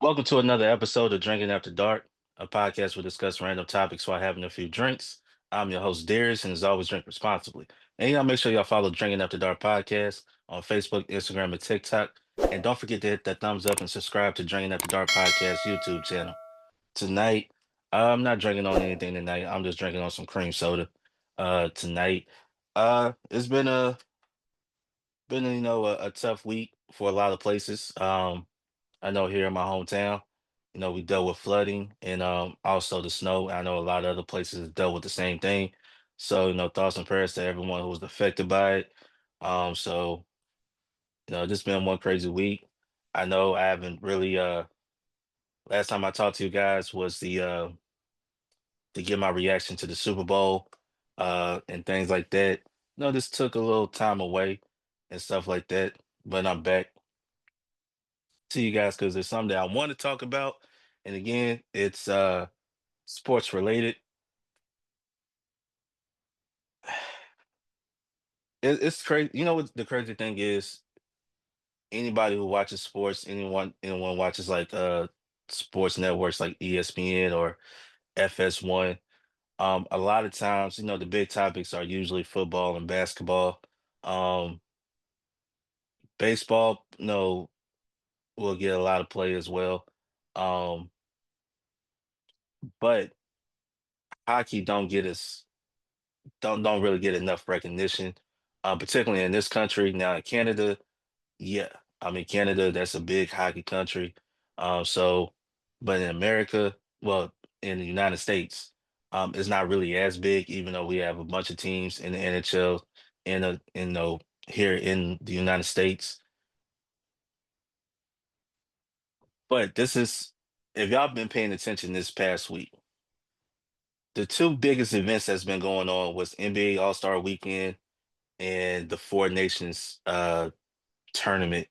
Welcome to another episode of Drinking After Dark, a podcast where we discuss random topics while having a few drinks. I'm your host, Darius, and as always, drink responsibly. And y'all make sure y'all follow Drinking After Dark podcast on Facebook, Instagram, and TikTok. And don't forget to hit that thumbs up and subscribe to Drinking After Dark podcast YouTube channel. Tonight, I'm not drinking on anything tonight. I'm just drinking on some cream soda tonight. It's been a tough week for a lot of places. I know here in my hometown, we dealt with flooding and also the snow. I know a lot of other places dealt with the same thing. So, thoughts and prayers to everyone who was affected by it. So, this been one crazy week. I know I haven't really last time I talked to you guys was the to get my reaction to the Super Bowl and things like that. This took a little time away and stuff like that. But I'm back to you guys because there's something that I want to talk about. And again, it's sports related. It's crazy. You know what the crazy thing is? Anybody who watches sports, anyone watches like sports networks like ESPN or FS1. A lot of times, the big topics are usually football and basketball. Um, Baseball, will get a lot of play as well. Um, but hockey don't really get enough recognition, particularly in this country. Now in Canada, yeah, I mean Canada, that's a big hockey country. So, but in America, well, in the United States, it's not really as big, even though we have a bunch of teams in the NHL here in the United States. But this is, if y'all been paying attention this past week, the two biggest events that's been going on was NBA All-Star Weekend and the Four Nations tournament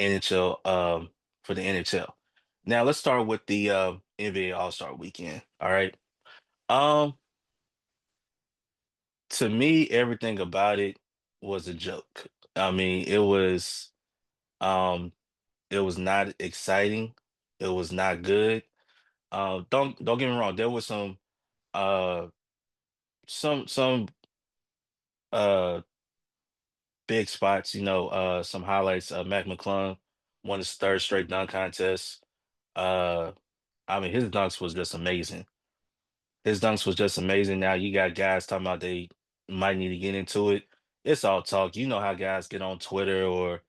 NHL for the NHL. Now let's start with the NBA All-Star Weekend. All right. Um, to me, everything about it was a joke. I mean, um it was not exciting. It was not good. Don't get me wrong, there was uh some uh big spots, some highlights. Mac McClung won his third straight dunk contest. Uh, I mean, his dunks was just amazing. His dunks was just amazing. Now you got guys talking about they might need to get into it. It's all talk. You know how guys get on Twitter or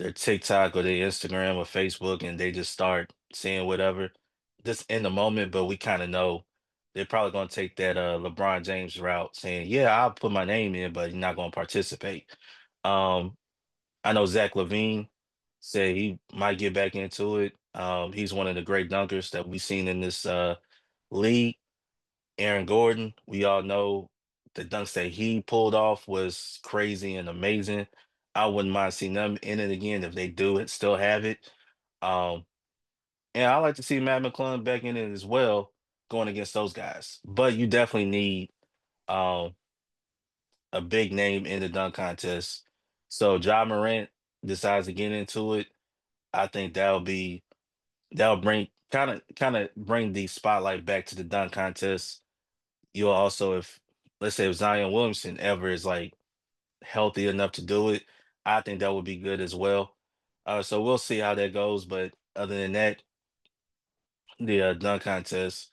their TikTok or their Instagram or Facebook and they just start saying whatever just in the moment, but we kind of know they're probably going to take that LeBron James route saying, "Yeah, I'll put my name in, but you're not going to participate." Um, I know Zach Levine said he might get back into it. He's one of the great dunkers that we've seen in this league. Aaron Gordon, we all know the dunks that he pulled off was crazy and amazing. I wouldn't mind seeing them in it again if they do it, still have it. Um, and I like to see Matt McClung back in it as well, going against those guys. But you definitely need um, a big name in the dunk contest. So Ja Morant decides to get into it. I think that'll bring kind of bring the spotlight back to the dunk contest. You'll also, if let's say if Zion Williamson ever is like healthy enough to do it, I think that would be good as well. So we'll see how that goes. But other than that, the dunk contest,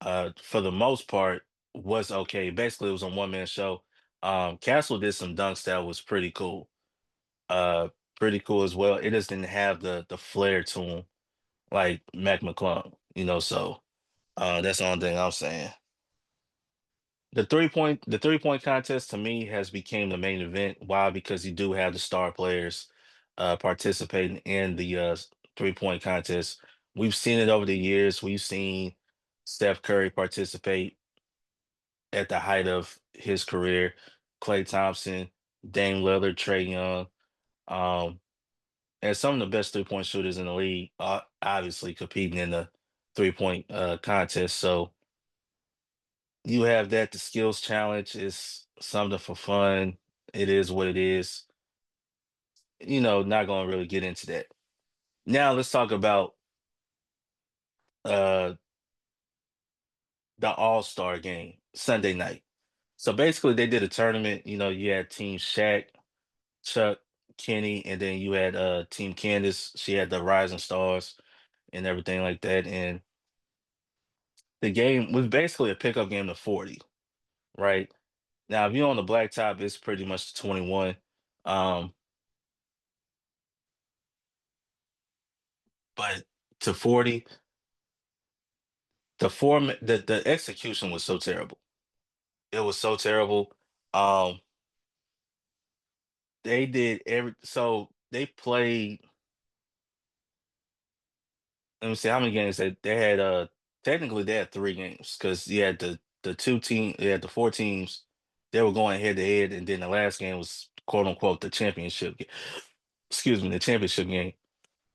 for the most part, was okay. Basically, it was a one man show. Castle did some dunks that was uh, pretty cool as well. It just didn't have the flair to him like Mac McClung, So that's the only thing I'm saying. The 3-point contest to me has became the main event. Why? Because you do have the star players participating in the 3-point contest. We've seen it over the years. We've seen Steph Curry participate at the height of his career, Klay Thompson, Dame Lillard, Trey Young, um, and some of the best 3-point shooters in the league are obviously competing in the 3-point contest. So you have that. The skills challenge is something for fun. It is what it is. Not going to really get into that. Now let's talk about uh the All-Star game Sunday night. So basically they did a tournament, you had Team Shaq, Chuck, Kenny, and then you had Team Candace. She had the Rising Stars and everything like that. And the game was basically a pickup game to 40, right? Now if you're on the blacktop, it's pretty much 21. Um, but to 40, the execution was so terrible. It was so terrible. Um, they did every so they played, let me see how many games they had. Technically they had 3 games because you had the you had the 4 teams. They were going head to head, and then the last game was quote unquote the championship. Excuse me, the championship game.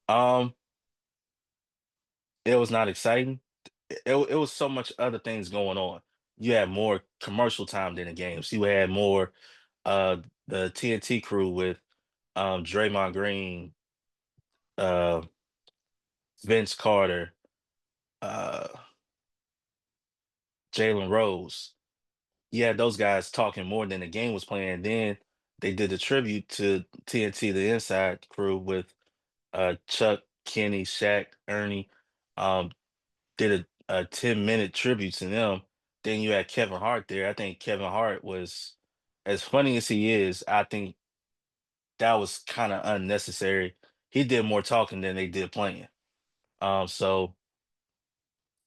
Um, it was not exciting. It was so much other things going on. You had more commercial time than the games. You had more uh the TNT crew with Draymond Green, uh Vince Carter, uh Jalen Rose. Yeah, those guys talking more than the game was playing. Then they did a tribute to TNT, the Inside Crew with Chuck, Kenny, Shaq, Ernie. Um, did a 10-minute tribute to them. Then you had Kevin Hart there. I think Kevin Hart was, as funny as he is, I think that was kind of unnecessary. He did more talking than they did playing. So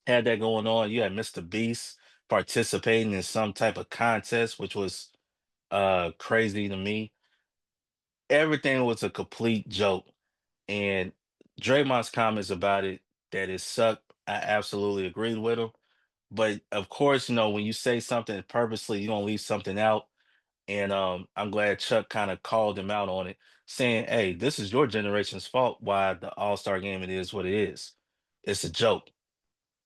had that going on. You had Mr. Beast participating in some type of contest, which was crazy to me. Everything was a complete joke. And Draymond's comments about it, that it sucked, I absolutely agreed with him. But of course, when you say something purposely, you're gonna leave something out. And I'm glad Chuck kind of called him out on it, saying, "Hey, this is your generation's fault why the All-Star game it is what it is. It's a joke."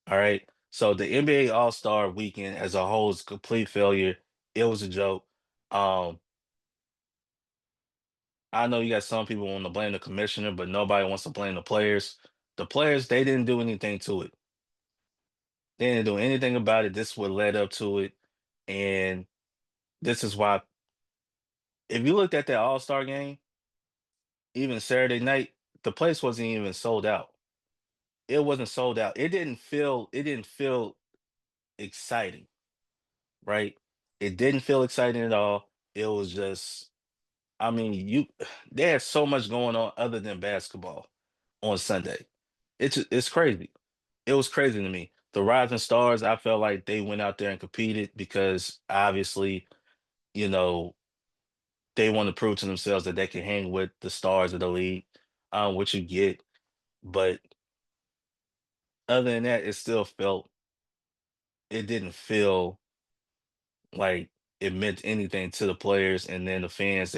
All right. So the NBA All-Star weekend as a whole is a complete failure. It was a joke. Um, I know you got some people want to blame the commissioner, but nobody wants to blame the players. The players, they didn't do anything to it. They didn't do anything about it. This is what led up to it. And this is why, if you looked at that All-Star game, even Saturday night, the place wasn't even sold out. It wasn't sold out. It didn't feel exciting, right? It didn't feel exciting at all. It was just, I mean, they had so much going on other than basketball on Sunday. It's crazy. It was crazy to me. The Rising Stars, I felt like they went out there and competed because obviously, you know, they want to prove to themselves that they can hang with the stars of the league, which you get. But other than that, it didn't feel like it meant anything to the players, and then the fans,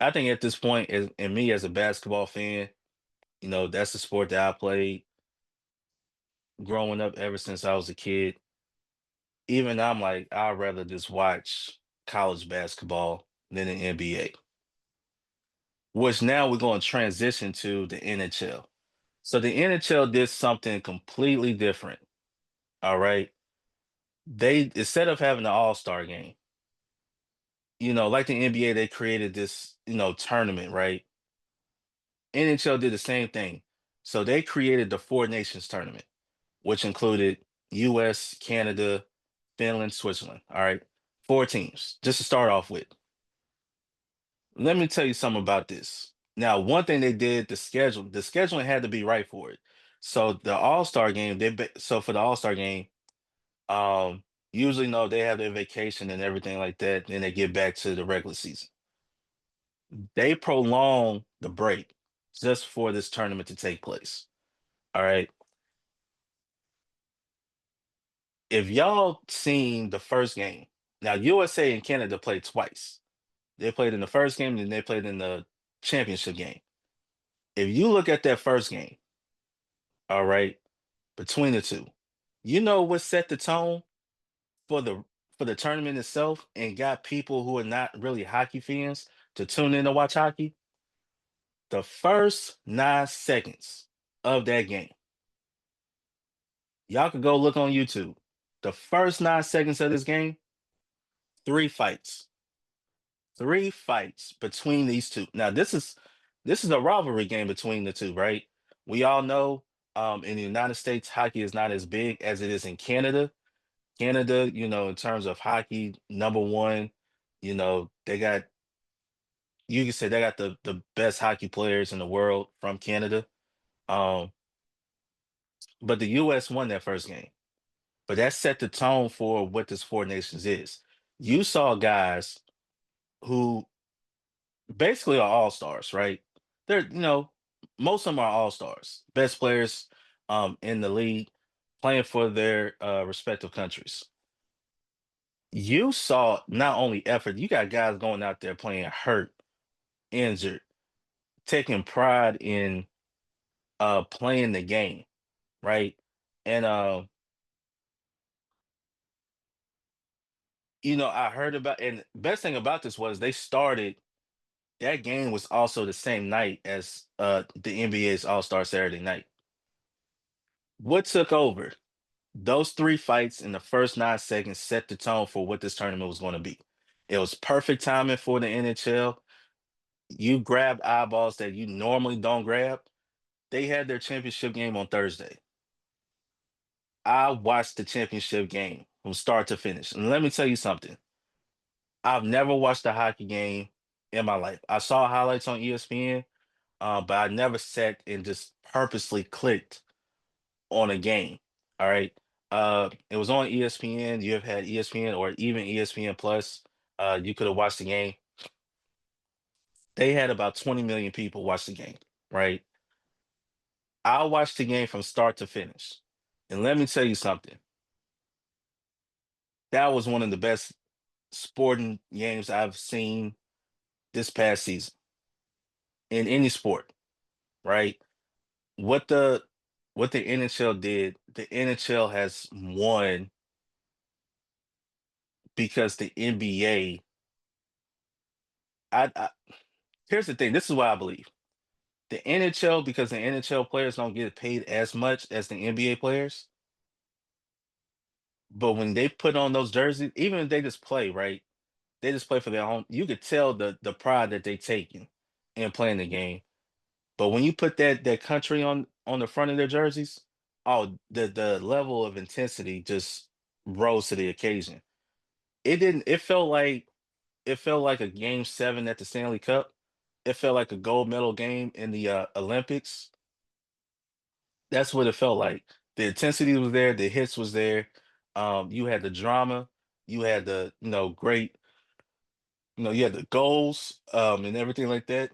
I think at this point, and me as a basketball fan, that's the sport that I played growing up ever since I was a kid. Even I'm like, I'd rather just watch college basketball than the NBA, which now we're going to transition to the NHL. So the NHL did something completely different. All right. They, instead of having an all-star game, like the NBA, they created this, tournament, right? NHL did the same thing. So they created the Four Nations tournament, which included US, Canada, Finland, Switzerland. All right. 4 teams, just to start off with. Let me tell you something about this. Now, one thing they did, the scheduling had to be right for it. So the All-Star game, so for the All-Star game, usually no, they have their vacation and everything like that, then they get back to the regular season. They prolong the break just for this tournament to take place. All right. If y'all seen the first game, now USA and Canada played twice. They played in the first game, and then they played in the championship game. If you look at that first game, all right, between the two, you know what set the tone for the tournament itself and got people who are not really hockey fans to tune in to watch hockey? The first 9 seconds. of that game. Y'all could go look on YouTube. The first 9 seconds of this game, three fights. Three fights between these two. Now, this is a rivalry game between the two, right? We all know in the United States, hockey is not as big as it is in Canada. Canada, in terms of hockey, number one, they got you can say they got the best hockey players in the world from Canada. Um, but the US won that first game. But that set the tone for what this Four Nations is. You saw guys who basically are all stars, right? Most of them are all stars, best players in the league, playing for their respective countries. You saw not only effort, you got guys going out there playing hurt, injured, taking pride in playing the game, right? And I heard about, and best thing about this was they started that game was also the same night as the NBA's All-Star Saturday night. What took over? Those three fights in the first 9 seconds set the tone for what this tournament was going to be. It was perfect timing for the NHL. You grabbed eyeballs that you normally don't grab. They had their championship game on Thursday. I watched the championship game from start to finish. And let me tell you something. I've never watched a hockey game in my life. I saw highlights on ESPN, but I never sat and just purposely clicked on a game. All right. It was on ESPN. You have had ESPN or even ESPN Plus. You could have watched the game. They had about 20 million people watch the game, right? I watched the game from start to finish. And let me tell you something. That was one of the best sporting games I've seen this past season in any sport, right? What the what the NHL did, the NHL has won because the NBA. I here's the thing. This is what I believe. The NHL, because the NHL players don't get paid as much as the NBA players, but when they put on those jerseys, even if they just play, right? They just play for their home. You could tell the pride that they take in playing the game. But when you put that country on the front of their jerseys, oh, the level of intensity just rose to the occasion. It didn't. It felt like a game 7 at the Stanley Cup. It felt like a gold medal game in the Olympics. That's what it felt like. The intensity was there, the hits was there. You had the drama, you had the great, you had the goals, and everything like that.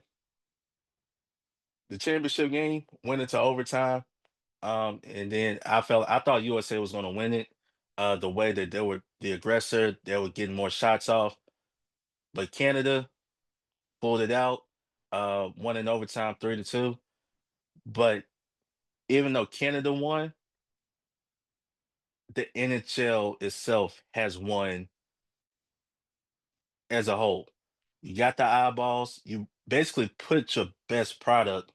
The championship game went into overtime, and then I thought USA was going to win it. The way that they were the aggressor, they were getting more shots off, but Canada pulled it out, won in overtime 3-2. But even though Canada won, the NHL itself has won as a whole. You got the eyeballs. You basically put your best product.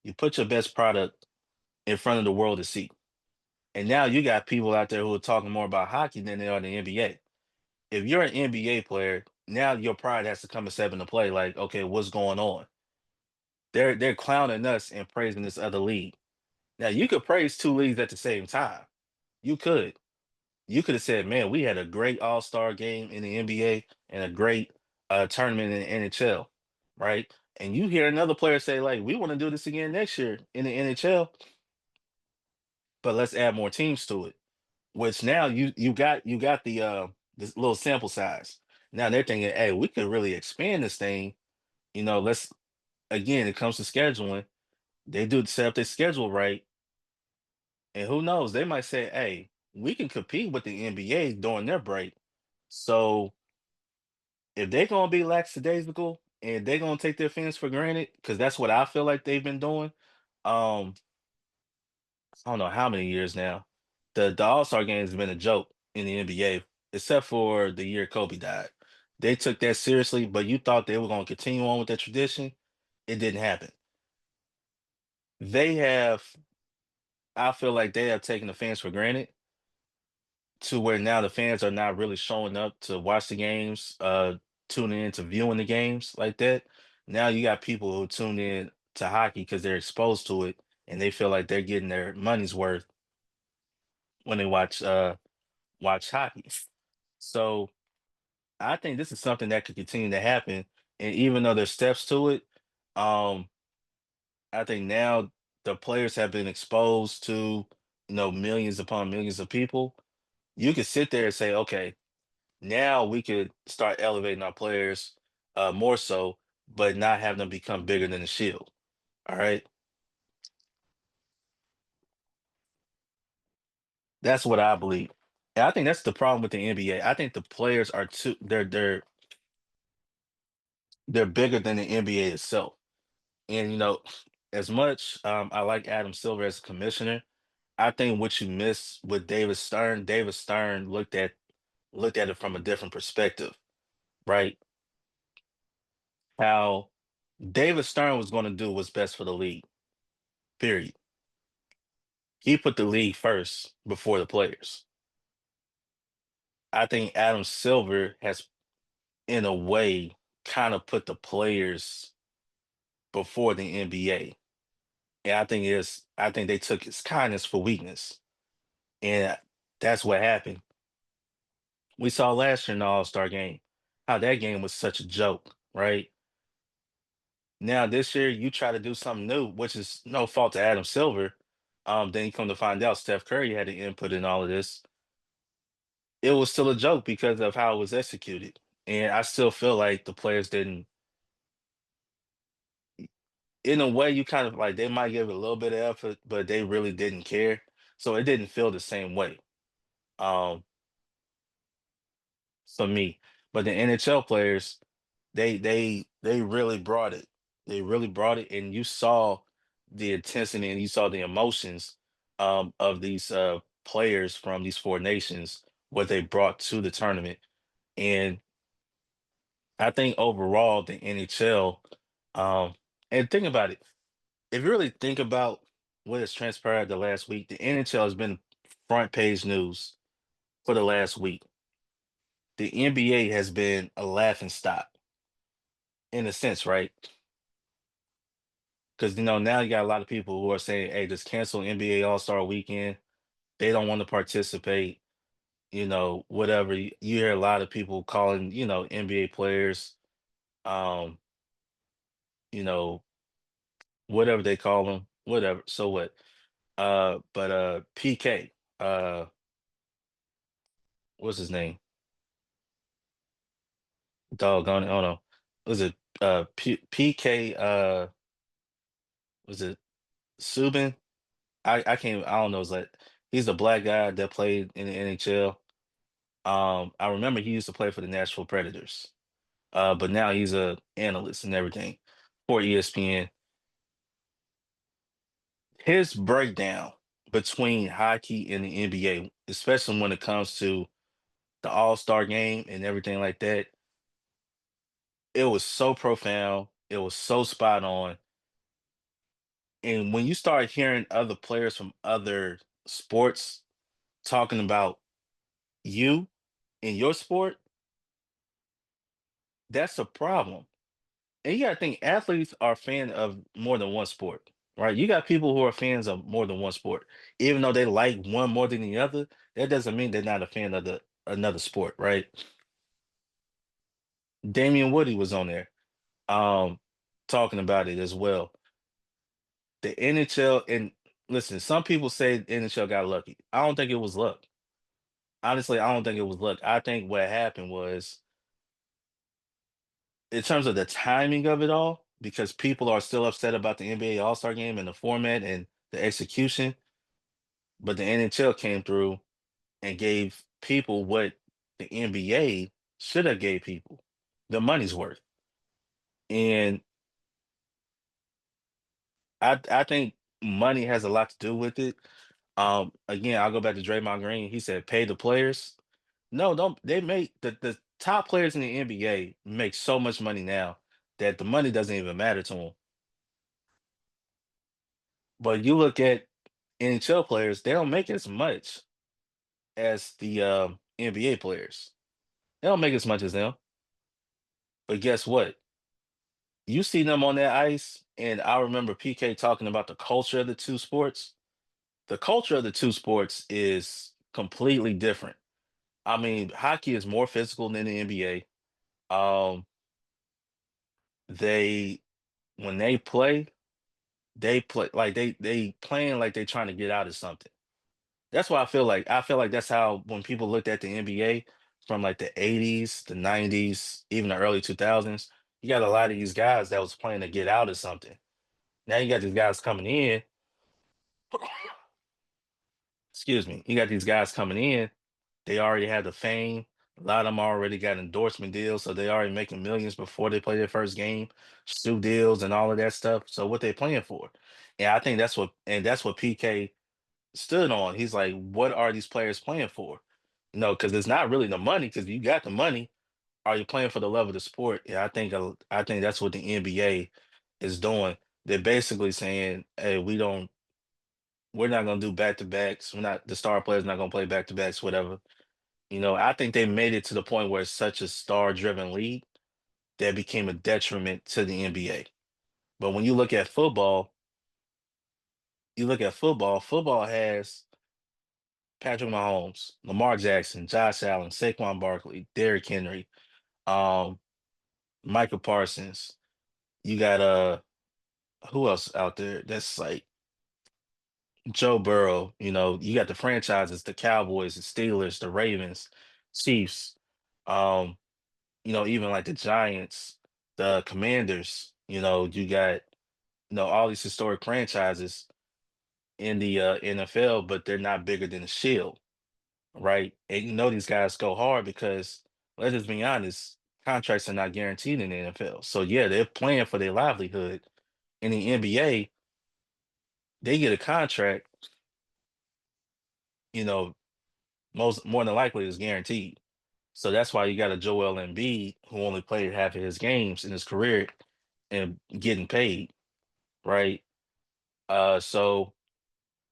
You put your best product in front of the world to see. And now you got people out there who are talking more about hockey than they are the NBA. If you're an NBA player, now your pride has to come a step into play. Like, okay, what's going on? They're clowning us and praising this other league. Now you could praise two leagues at the same time. You could. You could have said, man, we had a great all-star game in the NBA and a great tournament in the NHL, right? And you hear another player say, like, we want to do this again next year in the NHL, but let's add more teams to it. Which now you got the this little sample size. Now they're thinking, hey, we could really expand this thing. Let's again, it comes to scheduling. They do set up their schedule right, and who knows, they might say, hey, we can compete with the NBA during their break. So if they're gonna be lackadaisical and they're gonna take their fans for granted, because that's what I feel like they've been doing. Um, I don't know how many years now. The All-Star game has been a joke in the NBA, except for the year Kobe died. They took that seriously, but you thought they were gonna continue on with that tradition. It didn't happen. they have I feel like they have taken the fans for granted to where now the fans are not really showing up to watch the games, tuning in to viewing the games like that. Now you got people who tune in to hockey because they're exposed to it and they feel like they're getting their money's worth when they watch hockey. So I think this is something that could continue to happen. And even though there's steps to it, um, I think now the players have been exposed to, millions upon millions of people. You could sit there and say, okay, now we could start elevating our players more so, but not have them become bigger than the shield. All right. That's what I believe. And I think that's the problem with the NBA. I think the players are too they're bigger than the NBA itself. And as much I like Adam Silver as a commissioner, I think what you miss with David Stern looked at it from a different perspective, right? How David Stern was going to do what's best for the league. Period. He put the league first before the players. I think Adam Silver has, in a way, kind of put the players before the NBA. And I think they took his kindness for weakness. And that's what happened. We saw last year in the All-Star game how that game was such a joke, right? Now this year you try to do something new, which is no fault to Adam Silver. Then you come to find out Steph Curry had an input in all of this. It was still a joke because of how it was executed. And I still feel like the players didn't, in a way, you kind of like they might give it a little bit of effort, but they really didn't care. So it didn't feel the same way um, for me. But the NHL players, they really brought it. They really brought it, and you saw the intensity and you saw the emotions of these players from these four nations, what they brought to the tournament. And I think overall the NHL, um, and think about it, if you really think about what has transpired the last week, the NHL has been front page news for the last week. The NBA has been a laughing stock in a sense, right? Because now you got a lot of people who are saying, "Hey, just cancel NBA All Star Weekend." They don't want to participate. Whatever. You hear a lot of people calling, NBA players, um, you know, whatever they call them, whatever. So what? But PK, uh, what's his name? Doggone it. Hold on. Was it PK? Was it Subin? I can't. I don't know. It's like he's the black guy that played in the NHL. I remember he used to play for the Nashville Predators. But now he's a analyst and everything for ESPN. His breakdown between hockey and the NBA, especially when it comes to the All-Star game and everything like that, it was so profound. It was so spot on. And when you start hearing other players from other sports talking about you in your sport, that's a problem. And you gotta think athletes are fan of more than one sport, right? You got people who are fans of more than one sport. Even though they like one more than the other, that doesn't mean they're not a fan of the another sport, right? Damian Woody was on there, um, talking about it as well. The NHL and listen, some people say the NHL got lucky. I don't think it was luck. Honestly, I don't think it was luck. I think what happened was in terms of the timing of it all, because people are still upset about the NBA All-Star game and the format and the execution, but the NHL came through and gave people what the NBA should have gave people, the money's worth. And I think money has a lot to do with it. Again, I'll go back to Draymond Green. He said, "Pay the players." No, don't. They make the top players in the NBA make so much money now that the money doesn't even matter to them. But you look at NHL players, they don't make as much as the NBA players. They don't make as much as them. But guess what? You see them on that ice, and I remember PK talking about the culture of the two sports. The culture of the two sports is completely different. I mean, hockey is more physical than the NBA. Um, they when they play like they playing like they trying to get out of something. That's why I feel like that's how when people looked at the NBA from like the 80s, the 90s, even the early 2000s, you got a lot of these guys that was playing to get out of something. Now you got these guys coming in, excuse me, you got these guys coming in, they already had the fame. A lot of them already got endorsement deals, so they already making millions before they play their first game, shoe deals and all of that stuff. So what they playing for? And I think that's what PK stood on. He's like, what are these players playing for? Because it's not really the money, because you got the money. Are you playing for the love of the sport? Yeah, I think that's what the NBA is doing. They're basically saying, hey, we're not gonna do back to backs. We're not the star players not gonna play back to backs, whatever. I think they made it to the point where it's such a star driven league that became a detriment to the NBA. But when you look at football, football has Patrick Mahomes, Lamar Jackson, Josh Allen, Saquon Barkley, Derrick Henry, um, Michael Parsons. You got who else out there that's like Joe Burrow, you got the franchises, the Cowboys, the Steelers, the Ravens, Chiefs, um, even like the Giants, the Commanders, you got, all these historic franchises in the NFL, but they're not bigger than the Shield, right? And these guys go hard because let's just be honest, contracts are not guaranteed in the NFL. So yeah, they're playing for their livelihood. In the NBA, they get a contract, you know, most more than likely is guaranteed. So that's why you got a Joel Embiid who only played half of his games in his career and getting paid, right? So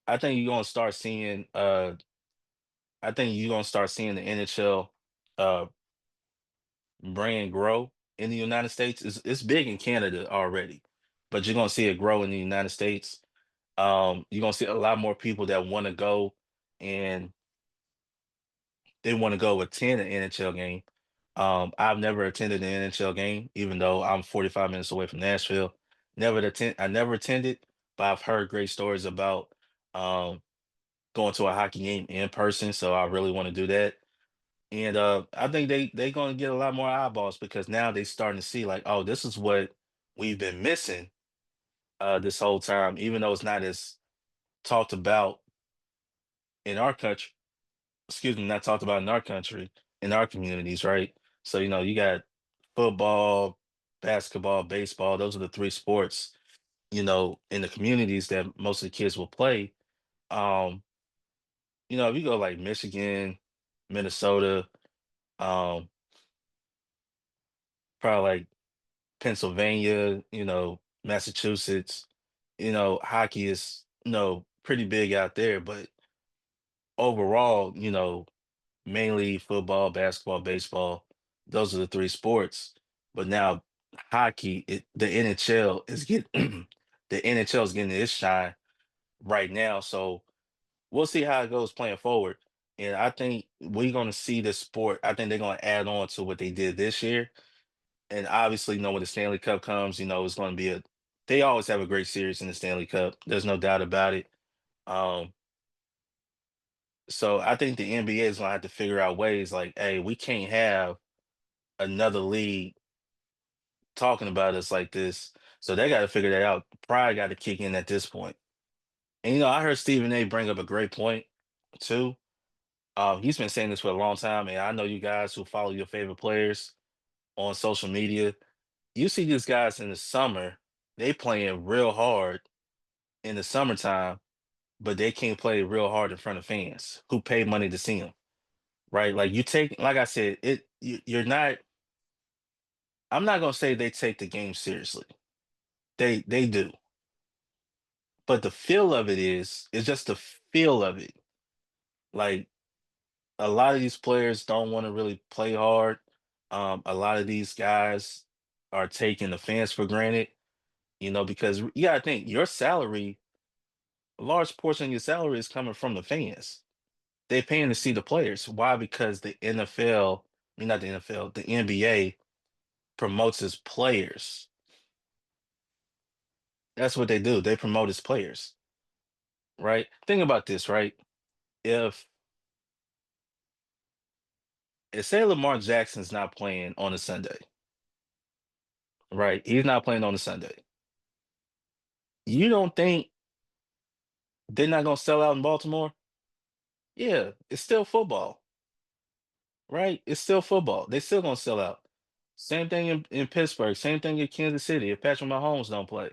I think you're gonna start seeing I think you're gonna start seeing the NHL uh brand grow in the United States. It's big in Canada already, but you're gonna see it grow in the United States. You're gonna see a lot more people that want to go and they want to go attend an NHL game. I've never attended an NHL game, even though I'm 45 minutes away from Nashville. I never attended, but I've heard great stories about um, going to a hockey game in person. So I really want to do that. And I think they going to get a lot more eyeballs because now they starting to see like, oh, this is what we've been missing this whole time, even though it's not as talked about in our country. Excuse me, not talked about in our country, in our communities, right? So you got football, basketball, baseball. Those are the three sports, in the communities that most of the kids will play. Um, if you go like Michigan, Minnesota, um, probably like Pennsylvania, Massachusetts, hockey is, pretty big out there, but overall, mainly football, basketball, baseball, those are the three sports. But now hockey, the NHL is getting the NHL is getting its shine right now. So we'll see how it goes playing forward. And I think we're going to see the sport. I think they're going to add on to what they did this year. And obviously, when the Stanley Cup comes, it's going to be they always have a great series in the Stanley Cup. There's no doubt about it. Um, so I think the NBA is going to have to figure out ways like, hey, we can't have another league talking about us like this. So they got to figure that out. Pride got to kick in at this point. And I heard Stephen A. bring up a great point too. He's been saying this for a long time, and I know you guys who follow your favorite players on social media. You see these guys in the summer, they playing real hard in the summertime, but they can't play real hard in front of fans who pay money to see them. Right? Like like I said, you're not. I'm not gonna say they take the game seriously. They do. But the feel of it is, it's just the feel of it. Like a lot of these players don't want to really play hard. A lot of these guys are taking the fans for granted, because you gotta think your salary, a large portion of your salary is coming from the fans. They paying to see the players. Why? Because the NFL, I mean not the NFL, the NBA promotes its players. That's what they do. They promote its players, right? Think about this, right? If say Lamar Jackson's not playing on a Sunday, right? He's not playing on a Sunday. You don't think they're not gonna sell out in Baltimore? Yeah, it's still football, right? It's still football. They still gonna sell out. Same thing in Pittsburgh. Same thing in Kansas City. If Patrick Mahomes don't play,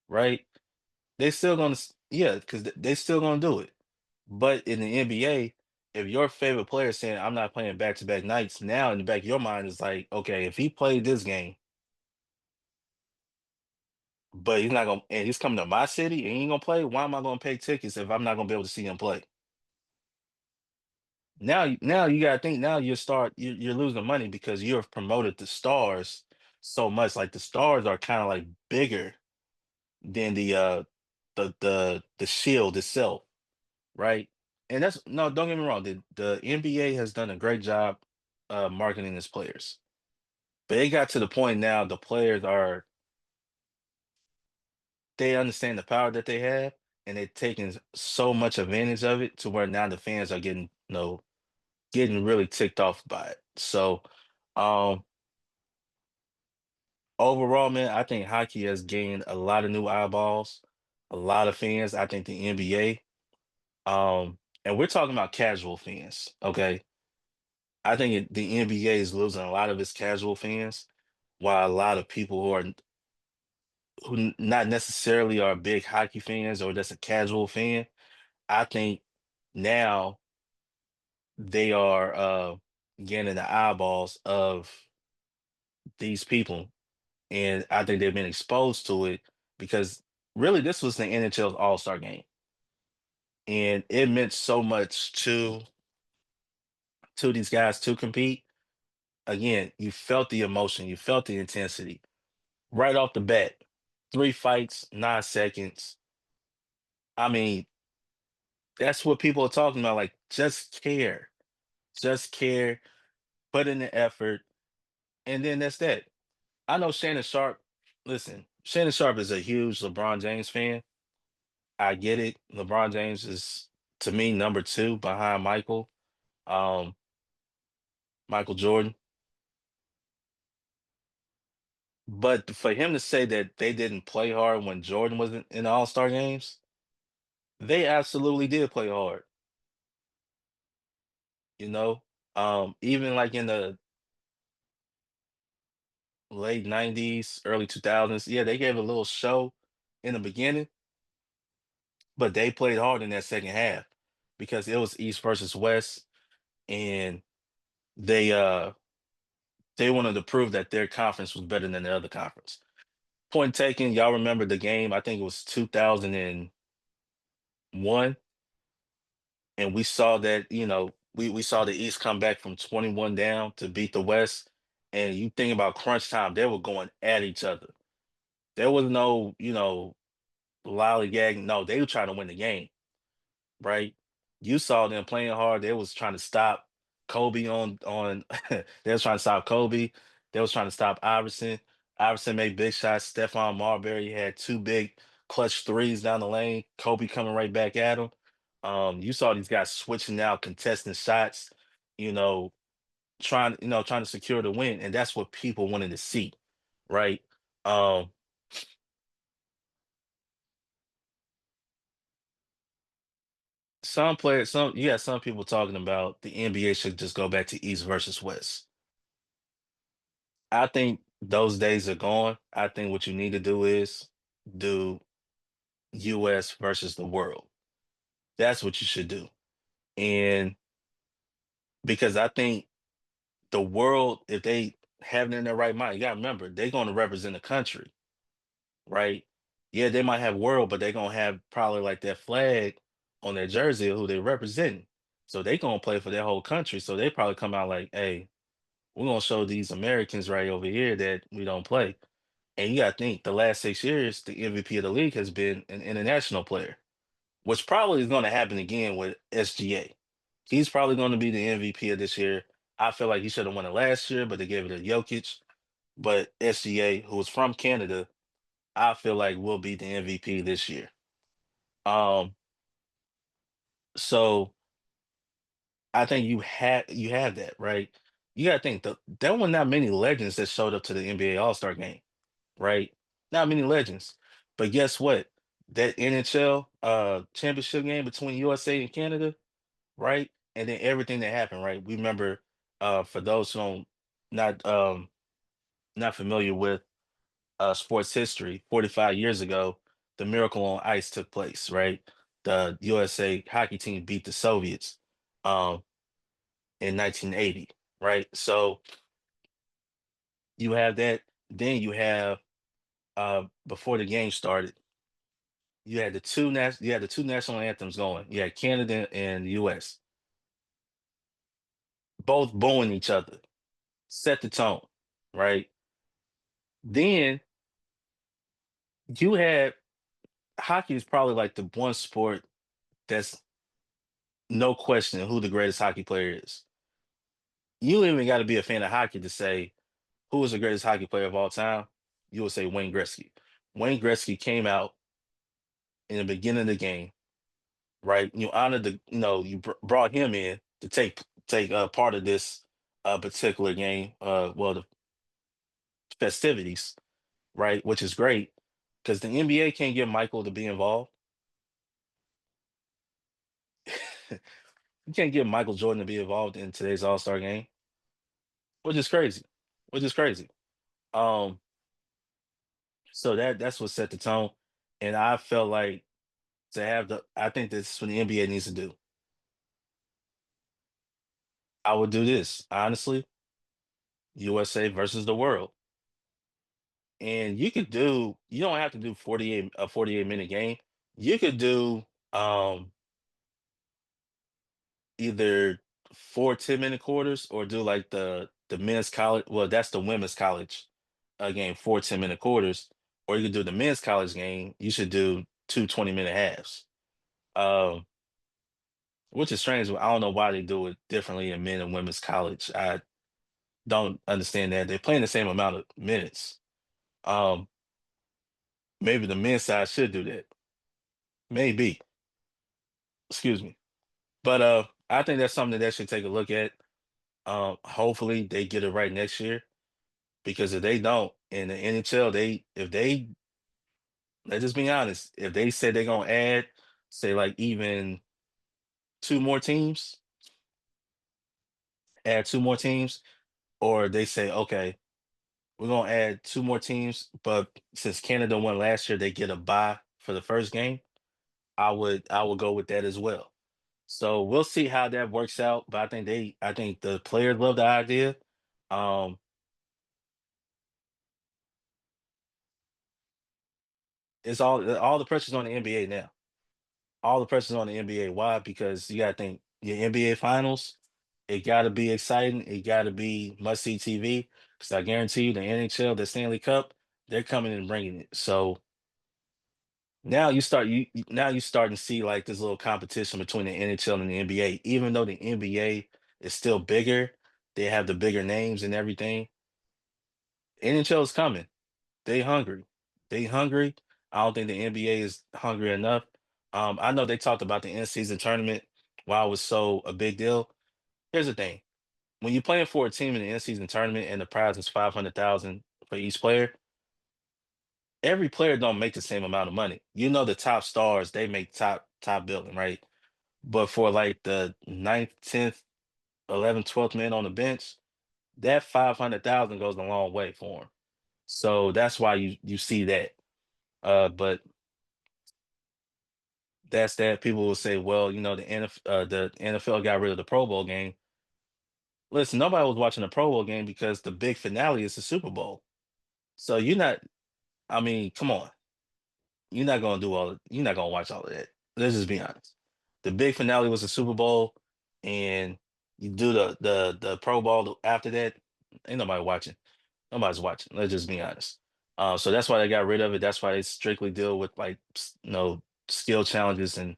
right? They still gonna yeah, because they still gonna do it. But in the NBA, if your favorite player is saying I'm not playing back to back nights, now in the back of your mind is like, okay, if he played this game, but he's not gonna and he's coming to my city and he ain't gonna play, why am I gonna pay tickets if I'm not gonna be able to see him play? Now you gotta think now you're losing money because you have promoted the stars so much. Like the stars are kind of like bigger than the shield itself, right? And that's no, don't get me wrong. The NBA has done a great job marketing its players. But it got to the point now the players they understand the power that they have and they're taking so much advantage of it to where now the fans are getting getting really ticked off by it. So um overall, man, I think hockey has gained a lot of new eyeballs, a lot of fans. I think the NBA, and we're talking about casual fans, okay? I think the NBA is losing a lot of its casual fans, while a lot of people not necessarily are big hockey fans or just a casual fan. I think now they are gaining the eyeballs of these people, and I think they've been exposed to it because really this was the NHL's All-Star game, and it meant so much to these guys to compete. Again, you felt the emotion, you felt the intensity right off the bat. 3 fights, 9 seconds. I mean, that's what people are talking about. Like, just care, put in the effort, and then that's that. I know Shannon Sharp. Listen, Shannon Sharp is a huge LeBron James fan. I get it. LeBron James is to me number two behind um, Michael Jordan. But for him to say that they didn't play hard when Jordan was in the All-Star games, they absolutely did play hard, you know? Even like in the late 90s, early 2000s, yeah, they gave a little show in the beginning, but they played hard in that second half because it was East versus West, and they uh they wanted to prove that their conference was better than the other conference. Point taken, y'all remember the game, I think it was 2001, and we saw that, we saw the East come back from 21 down to beat the West. And you think about crunch time, they were going at each other. There was no, lollygagging. No, they were trying to win the game, right? You saw them playing hard. They was trying to stop Kobe on they was trying to stop Kobe. They was trying to stop Iverson. Iverson made big shots. Stephon Marbury had two big clutch threes down the lane. Kobe coming right back at him. You saw these guys switching out, contesting shots, you know, trying to secure the win, and that's what people wanted to see, right? Um, some players, you got some people talking about the NBA should just go back to East versus West. I think those days are gone. I think what you need to do is do US versus the world. That's what you should do. And because I think the world, if they have it in their right mind, you gotta remember they're going to represent the country, right? Yeah, they might have world, but they're gonna have probably like that flag on their jersey of who they representing. So they gonna play for their whole country. So they probably come out like, hey, we're gonna show these Americans right over here that we don't play. And you gotta think the last 6 years, the MVP of the league has been an international player, which probably is gonna happen again with SGA. He's probably gonna be the MVP of this year. I feel like he should have won it last year, but they gave it to Jokic. But SGA, who is from Canada, I feel like will be the MVP this year. Um, so I think you have that, right? You gotta think there were not many legends that showed up to the NBA All-Star game, right? Not many legends. But guess what? That NHL championship game between USA and Canada, right? And then everything that happened, right? We remember for those who don't not not familiar with sports history, 45 years ago, the miracle on ice took place, right? The USA hockey team beat the Soviets um, in 1980, right? So you have that. Then you have before the game started, you had the two national anthems going. You had Canada and the US, both booing each other, set the tone, right? Then you had hockey is probably like the one sport that's no question who the greatest hockey player is. You don't even got to be a fan of hockey to say who is the greatest hockey player of all time. You would say Wayne Gretzky. Wayne Gretzky came out in the beginning of the game, right? You honored you brought him in to take part of this particular game, well, the festivities, right? Which is great because the NBA can't get Michael to be involved. You can't get Michael Jordan to be involved in today's All Star game, which is crazy, which is crazy. Um, so that's what set the tone, and I felt like to have I think this is what the NBA needs to do. I would do this honestly, USA versus the world, and you don't have to do 48-minute game. You could do um either 4 10-minute quarters or do like the men's college. Well, that's the women's college game, 4 10-minute quarters, or you could do the men's college game. You should do 2 20-minute halves. Um, which is strange. I don't know why they do it differently in men and women's college. I don't understand that. They're playing the same amount of minutes. Um, maybe the men's side should do that. Maybe. Excuse me. But I think that's something that they should take a look at. Hopefully they get it right next year because if they don't in the NHL, they if they let's just be honest, if they say they're gonna add, say like even two more teams, add two more teams, or they say, okay, we're gonna add two more teams, but since Canada won last year, they get a bye for the first game. I would go with that as well. So we'll see how that works out. But I think the players love the idea. Um, it's all the pressure's on the NBA now. All the pressure's on the NBA. Why? Because you gotta think your NBA finals, it gotta be exciting. It gotta be must see TV. Because I guarantee you the NHL, the Stanley Cup, they're coming and bringing it. So now now you starting to see like this little competition between the NHL and the NBA. Even though the NBA is still bigger, they have the bigger names and everything. NHL is coming. They hungry. They hungry. I don't think the NBA is hungry enough. I know they talked about the in-season tournament. Why it was so a big deal. Here's the thing: when you're playing for a team in the in-season tournament and the prize is 500,000 for each player, every player don't make the same amount of money. You know, the top stars they make top billing, right? But for like the ninth, 10th, 11th, 12th man on the bench, that 500,000 goes a long way for him. So that's why you see that. But that's that. People will say, well, the NFL got rid of the Pro Bowl game. Listen, nobody was watching the Pro Bowl game because the big finale is the Super Bowl. So you're not. I mean, come on. you're not gonna watch all of that. Let's just be honest. The big finale was the Super Bowl, and you do the Pro Bowl after that. Ain't nobody watching. Nobody's watching. Let's just be honest. So that's why they got rid of it. That's why they strictly deal with like skill challenges and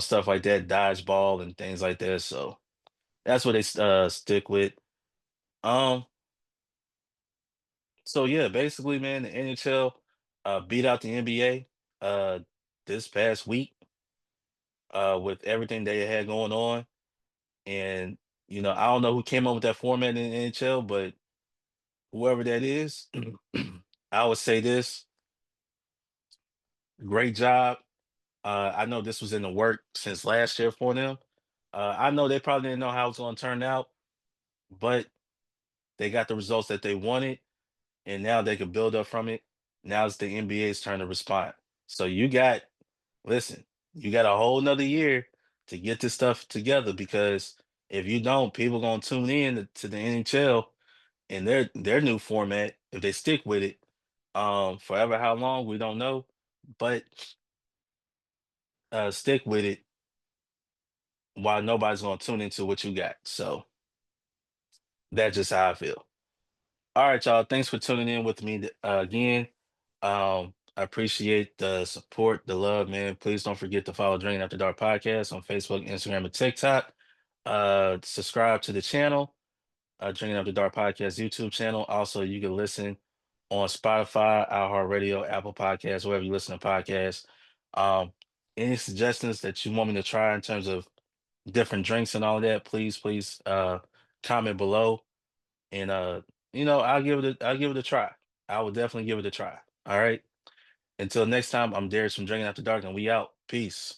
stuff like that, dodgeball and things like that. So that's what they stick with. Um, so yeah, basically, man, the NHL beat out the NBA uh this past week with everything they had going on. And I don't know who came up with that format in the NHL, but whoever that is, I would say this: great job. I know this was in the work since last year for them. I know they probably didn't know how it's going to turn out, but they got the results that they wanted, and now they can build up from it. Now it's the NBA's turn to respond. So listen, you got a whole nother year to get this stuff together because if you don't, people gonna tune in to the NHL and their new format if they stick with it. Forever how long we don't know, but stick with it while nobody's gonna tune into what you got. So that's just how I feel. All right, y'all. Thanks for tuning in with me again. I appreciate the support, the love, man. Please don't forget to follow Drinking After Dark Podcast on Facebook, Instagram, and TikTok. Subscribe to the channel, Drinking After Dark Podcast YouTube channel. Also, you can listen on Spotify, iHeartRadio, Apple Podcasts, wherever you listen to podcasts. Um, any suggestions that you want me to try in terms of different drinks and all that, please comment below and I'll give it a try. I will definitely give it a try. All right. Until next time, I'm Darius from Drinking After Dark, and we out. Peace.